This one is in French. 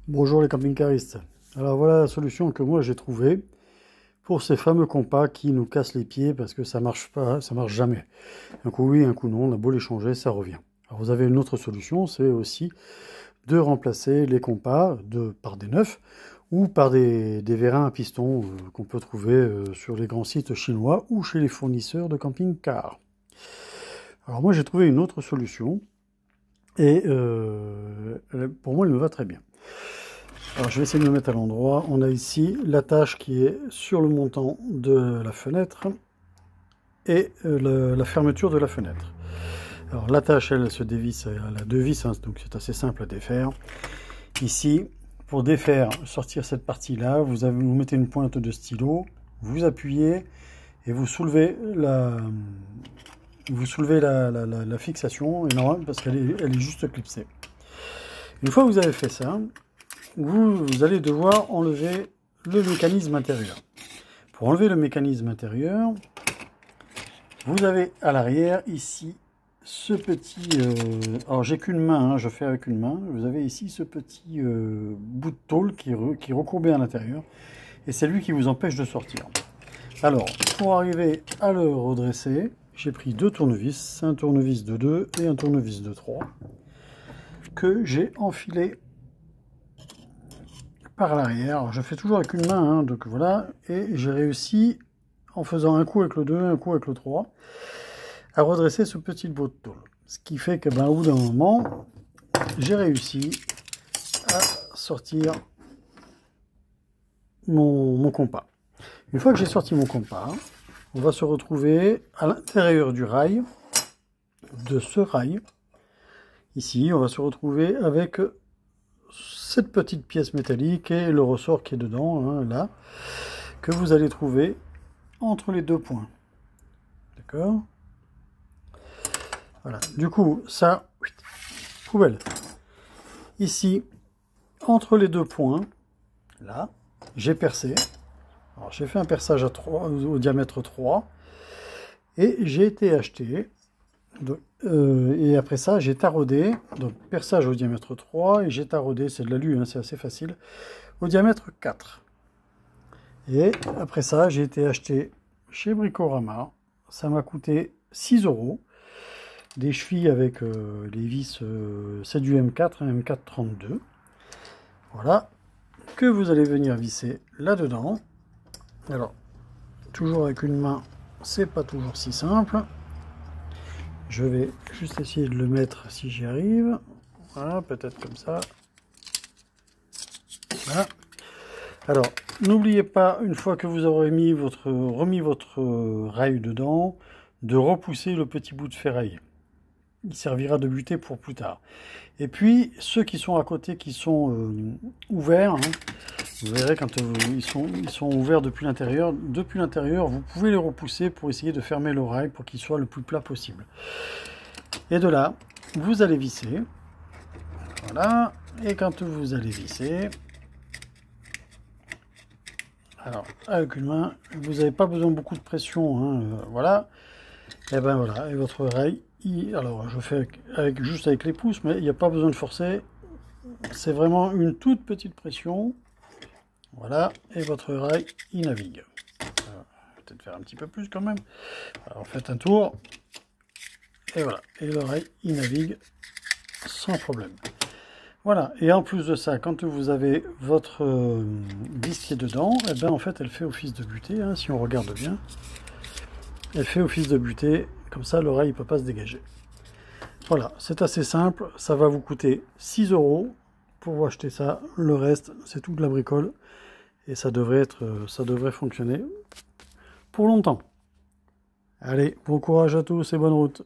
Bonjour les camping-caristes. Alors voilà la solution que moi j'ai trouvée pour ces fameux compas qui nous cassent les pieds parce que ça marche pas, ça marche jamais. Un coup oui, un coup non, on a beau les changer, ça revient. Alors vous avez une autre solution, c'est aussi de remplacer les compas par des neufs ou par des vérins à piston qu'on peut trouver sur les grands sites chinois ou chez les fournisseurs de camping-cars. Alors moi j'ai trouvé une autre solution et pour moi elle me va très bien. Alors je vais essayer de me mettre à l'endroit. On a ici l'attache qui est sur le montant de la fenêtre et la fermeture de la fenêtre. Alors l'attache elle se dévisse, elle a deux vis, hein, donc c'est assez simple à défaire. Ici, pour défaire, sortir cette partie-là, vous mettez une pointe de stylo, vous appuyez et vous soulevez la fixation, et non, parce qu'elle est juste clipsée. Une fois que vous avez fait ça, vous allez devoir enlever le mécanisme intérieur. Pour enlever le mécanisme intérieur, vous avez à l'arrière ici ce petit... alors j'ai qu'une main, hein, je fais avec une main. Vous avez ici ce petit bout de tôle qui est recourbé à l'intérieur. Et c'est lui qui vous empêche de sortir. Alors, pour arriver à le redresser, j'ai pris deux tournevis, un tournevis de 2 et un tournevis de 3, que j'ai enfilé par l'arrière. Je fais toujours avec une main, hein, donc voilà, et j'ai réussi, en faisant un coup avec le 2, un coup avec le 3, à redresser ce petit bout de tôle. Ce qui fait que, au bout d'un moment, j'ai réussi à sortir mon compas. Une fois que j'ai sorti mon compas, on va se retrouver à l'intérieur du rail, de ce rail. Ici, on va se retrouver avec cette petite pièce métallique et le ressort qui est dedans, hein, là, que vous allez trouver entre les deux points. D'accord? Voilà. Du coup, ça, poubelle. Ici, entre les deux points, là, j'ai percé. Alors, j'ai fait un perçage à 3, au diamètre 3. Et j'ai été acheté. Et après ça, j'ai taraudé. Donc, perçage au diamètre 3. Et j'ai taraudé, c'est de l'alu, hein, c'est assez facile, au diamètre 4. Et après ça, j'ai été acheté chez Bricorama. Ça m'a coûté 6 €. Des chevilles avec les vis, c'est du M4, un M4 32. Voilà, que vous allez venir visser là-dedans. Alors, toujours avec une main, c'est pas toujours si simple. Je vais juste essayer de le mettre si j'y arrive. Voilà, peut-être comme ça. Voilà. Alors, n'oubliez pas, une fois que vous aurez remis votre rail dedans, de repousser le petit bout de ferraille. Il servira de butée pour plus tard. Et puis, ceux qui sont à côté, qui sont ouverts, hein, vous verrez quand ils sont ouverts depuis l'intérieur, vous pouvez les repousser pour essayer de fermer le rail pour qu'il soit le plus plat possible. Et de là, vous allez visser. Voilà. Et quand vous allez visser, alors avec une main, vous n'avez pas besoin de beaucoup de pression, hein, voilà. Et ben voilà, et votre rail, alors je fais juste avec les pouces, mais il n'y a pas besoin de forcer. C'est vraiment une toute petite pression. Voilà, et votre rail, il navigue. Peut-être faire un petit peu plus quand même. Alors faites un tour. Et voilà, et le rail, il navigue sans problème. Voilà, et en plus de ça, quand vous avez votre vis qui est dedans, et ben en fait elle fait office de butée, hein, si on regarde bien. Elle fait office de butée, comme ça l'oreille ne peut pas se dégager. Voilà, c'est assez simple, ça va vous coûter 6 € pour vous acheter ça. Le reste, c'est tout de la bricole et ça devrait fonctionner pour longtemps. Allez, bon courage à tous et bonne route.